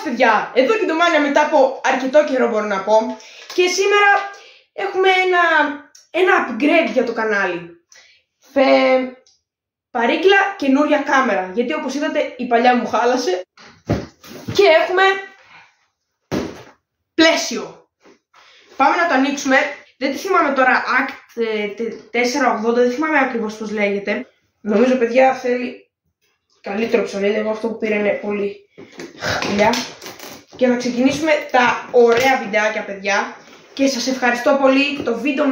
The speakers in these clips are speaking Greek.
παιδιά, εδώ και το Μάνια μετά από αρκετό καιρό μπορώ να πω. Και σήμερα έχουμε ένα upgrade για το κανάλι. Παρίκλα καινούρια κάμερα, γιατί όπως είδατε η παλιά μου χάλασε. Και έχουμε πλαίσιο. Πάμε να το ανοίξουμε. Δεν τη θυμάμαι τώρα, Act 480, δεν θυμάμαι ακριβώς πώς λέγεται. Νομίζω παιδιά θέλει καλύτερο ψαλίδι, εγώ αυτό που πήρα είναι πολύ χαλιά. Και να ξεκινήσουμε τα ωραία βιντεάκια παιδιά. Και σας ευχαριστώ πολύ, το βίντεο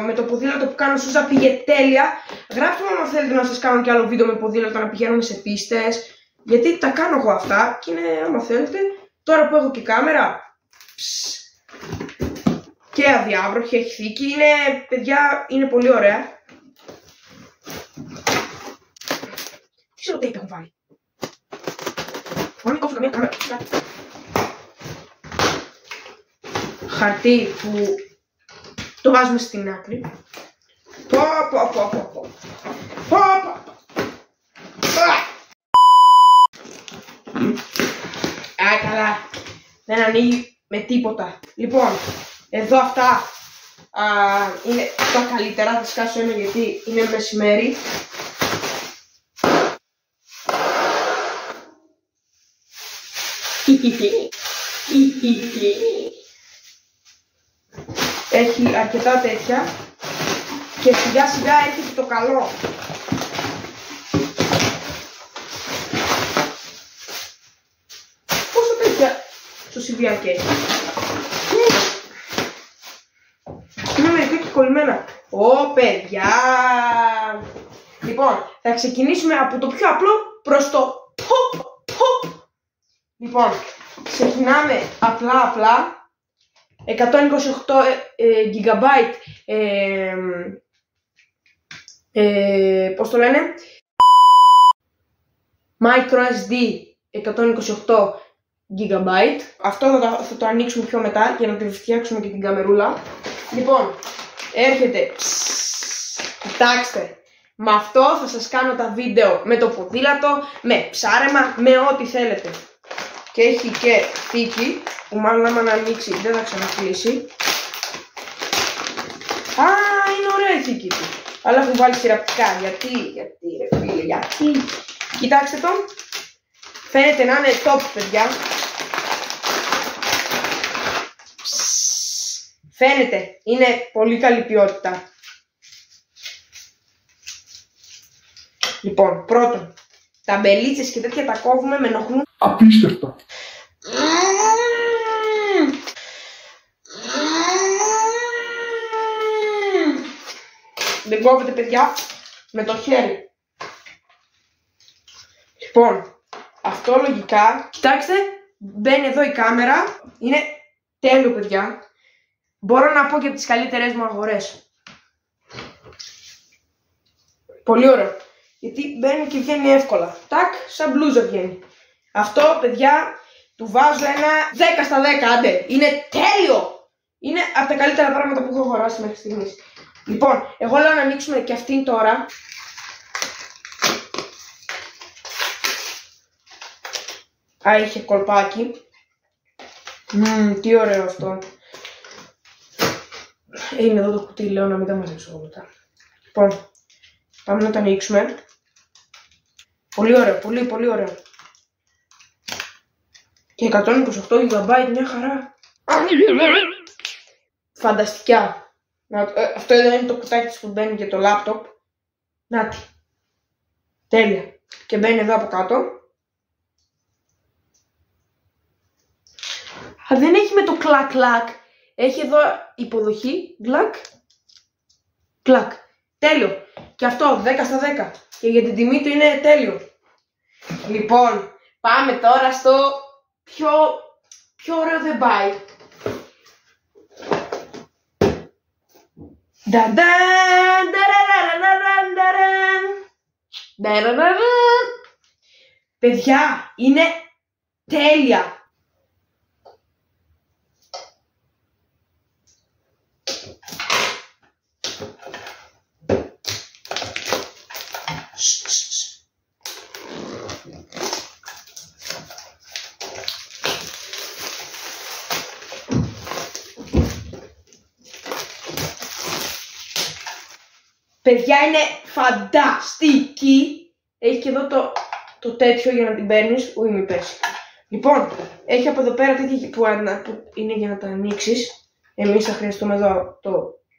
με το ποδήλατο που κάνω Σούζα πήγε τέλεια. Γράψτε μου αν θέλετε να σας κάνω και άλλο βίντεο με ποδήλατο να πηγαίνουμε σε πίστες. Γιατί τα κάνω εγώ αυτά και είναι άμα θέλετε. Τώρα που έχω και κάμερα και αδιάβροχη, έχει θήκη, είναι παιδιά, είναι πολύ ωραία. Τι ξέρω τι έχω βάλει. Μπορώ να κόψω καμία κάμερα. Χαρτί που το βάζουμε στην άκρη. Καλά. Δεν ανοίγει με τίποτα. Λοιπόν, εδώ αυτά είναι τα καλύτερα. Θα σκάσω ένα γιατί είναι μεσημέρι. Έχει αρκετά τέτοια και σιγά σιγά έρχεται το καλό. Πόσο τέτοια στο συμβιάκι έχει. Είναι μερικά και κολλημένα. Ω παιδιά. Λοιπόν, θα ξεκινήσουμε από το πιο απλό προς το hop. Λοιπόν, ξεκινάμε απλά. 128 GB πώς το λένε, microSD 128 GB. Αυτό θα το ανοίξουμε πιο μετά για να τη φτιάξουμε και την καμερούλα. Λοιπόν, έρχεται, κοιτάξτε, με αυτό θα σας κάνω τα βίντεο με το ποδήλατο, με ψάρεμα, με ό,τι θέλετε. Και έχει και θήκη που μάλλον άμα να ανοίξει δεν θα ξανακλείσει. Είναι ωραία η θήκη του. Αλλά έχουν βάλει σειραπτικά. Γιατί ρε φίλε, γιατί. Κοιτάξτε το. Φαίνεται να είναι top παιδιά. Φαίνεται. Είναι πολύ καλή ποιότητα. Λοιπόν, πρώτον, τα μπελίτσες και τέτοια τα κόβουμε, με ενοχλούν απίστευτα. Δεν κόβεται παιδιά, με το χέρι. Λοιπόν, αυτό λογικά, κοιτάξτε, μπαίνει εδώ η κάμερα, είναι τέλειο παιδιά. Μπορώ να πω και τις καλύτερες μου αγορές. Πολύ ωραίο, γιατί μπαίνει και βγαίνει εύκολα. Τάκ, σαν μπλούζα βγαίνει. Αυτό παιδιά, του βάζω ένα 10 στα 10, άντε, είναι τέλειο. Είναι από τα καλύτερα πράγματα που έχω αγοράσει μέχρι στιγμής. Λοιπόν, εγώ λέω να ανοίξουμε και αυτήν τώρα. Είχε κολπάκι. Τι ωραίο αυτό. Είναι εδώ το κουτί, λέω να μην τα μαζέψω εγώ μετά. Λοιπόν, πάμε να το ανοίξουμε. Πολύ ωραίο, πολύ ωραίο. Και 128 GB, μια χαρά. Φανταστικά. Αυτό εδώ είναι το κουτάκι της που μπαίνει για το λάπτοπ. Νάτι. Τέλεια. Και μπαίνει εδώ από κάτω. Δεν έχει με το κλακ. Έχει εδώ υποδοχή. Γκλακ. Κλακ. Τέλειο. Και αυτό 10 στα 10. Και για την τιμή του είναι τέλειο. Λοιπόν, πάμε τώρα στο πιο ωραίο δεν πάει. Παιδιά, είναι τέλεια. Παιδιά, είναι φανταστική. Έχει και εδώ το τέτοιο για να την παίρνεις. Ui, μη πέσει. Λοιπόν, έχει από εδώ πέρα τέτοια που είναι για να τα ανοίξεις. Εμείς θα χρειαστούμε εδώ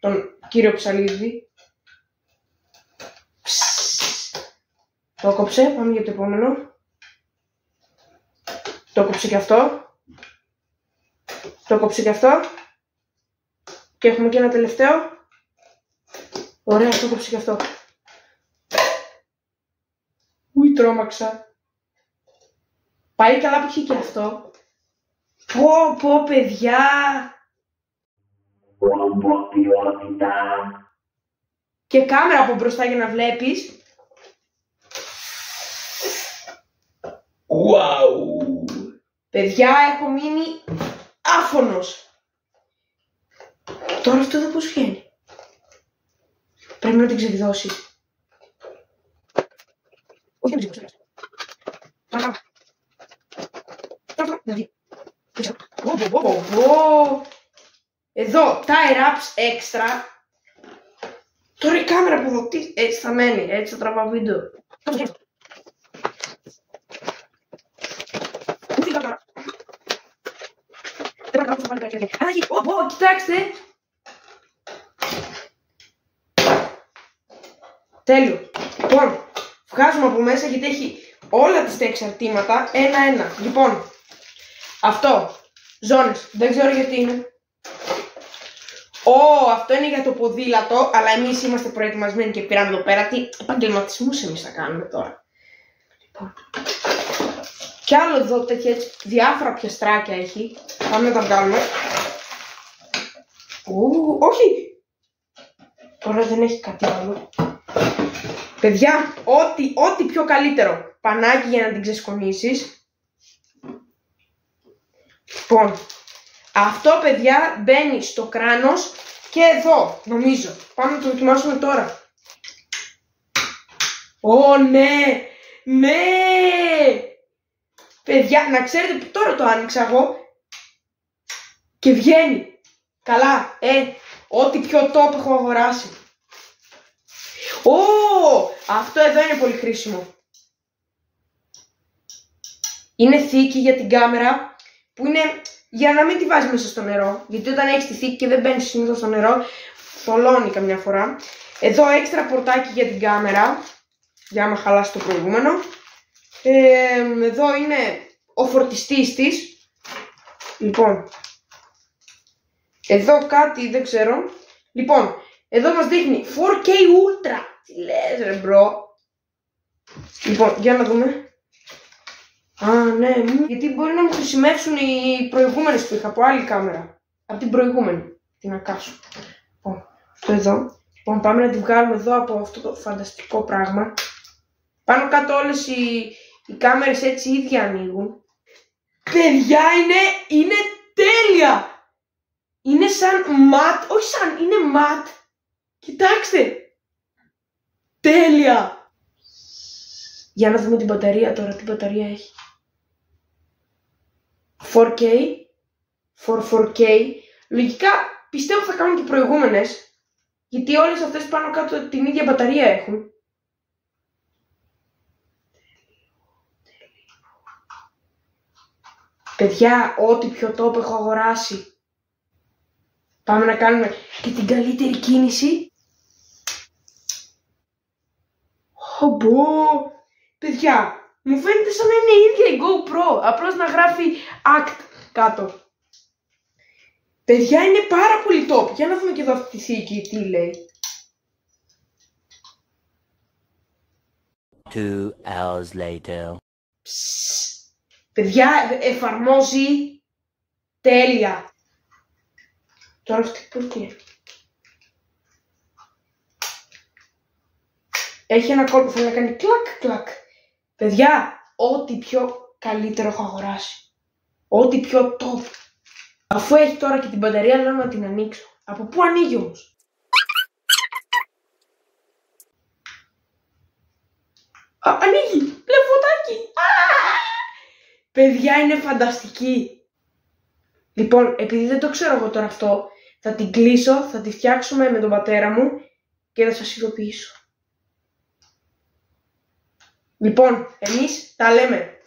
τον κύριο ψαλίδι. Το κόψε, πάμε για το επόμενο. Το κόψε και αυτό. Το κόψε και αυτό. Και έχουμε και ένα τελευταίο. Ωραία, το κόψε και αυτό. Ουι, τρόμαξα. Πάει καλά που έχει και αυτό. Πω, παιδιά. Και κάμερα από μπροστά για να βλέπεις. Wow. Παιδιά, έχω μείνει άφωνος. Τώρα αυτό εδώ πώς βγαίνει. Πρέπει να την ξεβιδώσει. Όχι, δεν ξεβιδώσει. Εδώ, tie wraps extra. Τώρα η κάμερα που εδώ, έτσι θα μένει, έτσι θα τραβάω βίντεο. Κοιτάξτε. Τέλειο. Λοιπόν, βγάζουμε από μέσα γιατί έχει όλα τα εξαρτήματα ένα-ένα. Λοιπόν, αυτό, ζώνες, δεν ξέρω γιατί είναι. Αυτό είναι για το ποδήλατο, αλλά εμείς είμαστε προετοιμασμένοι και πήραμε εδώ πέρα. Τι επαγγελματισμούς εμείς θα κάνουμε τώρα. Λοιπόν. Κι άλλο εδώ τέτοια διάφορα πιαστράκια έχει. Πάμε να τα βγάλουμε. Όχι! Τώρα δεν έχει κάτι άλλο. Παιδιά, ό,τι πιο καλύτερο. Πανάκι για να την ξεσκονίσεις. Λοιπόν, αυτό παιδιά μπαίνει στο κράνος και εδώ, νομίζω. Πάμε να το δοκιμάσουμε τώρα. Ναι! Ναι! Παιδιά, να ξέρετε που τώρα το άνοιξα εγώ και βγαίνει. Καλά, ό,τι πιο top έχω αγοράσει. Αυτό εδώ είναι πολύ χρήσιμο. Είναι θήκη για την κάμερα που είναι για να μην τη βάζει μέσα στο νερό. Γιατί όταν έχεις τη θήκη και δεν μπαίνεις συνήθως στο νερό, θολώνει καμιά φορά. Εδώ έξτρα πορτάκι για την κάμερα, για άμα χαλάσει το προηγούμενο. Εδώ είναι ο φορτιστής της. Λοιπόν, εδώ κάτι δεν ξέρω. Λοιπόν, εδώ μας δείχνει 4K Ultra. Τι λες ρε μπρο. Λοιπόν, για να δούμε. Ναι, γιατί μπορεί να μου χρησιμεύσουν οι προηγούμενες που είχα από άλλη κάμερα. Από την προηγούμενη, την ακάσω. Λοιπόν, αυτό εδώ. Λοιπόν, πάμε να τη βγάλουμε εδώ από αυτό το φανταστικό πράγμα. Πάνω κάτω όλες οι κάμερες έτσι ίδια ανοίγουν. Παιδιά, είναι τέλεια! Είναι σαν ματ, όχι σαν, είναι ματ. Κοιτάξτε! Τέλεια! Για να δούμε την μπαταρία τώρα, τι μπαταρία έχει. 4K, 4K. Λογικά πιστεύω θα κάνουν και προηγούμενες, γιατί όλες αυτές πάνω κάτω την ίδια μπαταρία έχουν. Παιδιά, ό,τι πιο top έχω αγοράσει. Πάμε να κάνουμε και την καλύτερη κίνηση. Παιδιά, μου φαίνεται σαν να είναι η ίδια η GoPro, απλώς να γράφει ACT κάτω. Παιδιά, είναι πάρα πολύ top. Για να δούμε και εδώ αυτή τη θήκη, τι λέει. 2 hours later. Παιδιά, εφαρμόζει τέλεια. Τώρα αυτή πώς τι είναι. Έχει ένα κόλπο, θέλει να κάνει κλακ κλακ. Παιδιά, ό,τι πιο καλύτερο έχω αγοράσει. Ό,τι πιο top. Αφού έχει τώρα και την μπαταρία, λέω να την ανοίξω. Από πού ανοίγει όμως? Ανοίγει! Λέω φωτάκι! Παιδιά, είναι φανταστική. Λοιπόν, επειδή δεν το ξέρω εγώ τώρα αυτό, θα την κλείσω, θα τη φτιάξουμε με τον πατέρα μου και θα σας ειδοποιήσω. Λοιπόν, εμείς τα λέμε.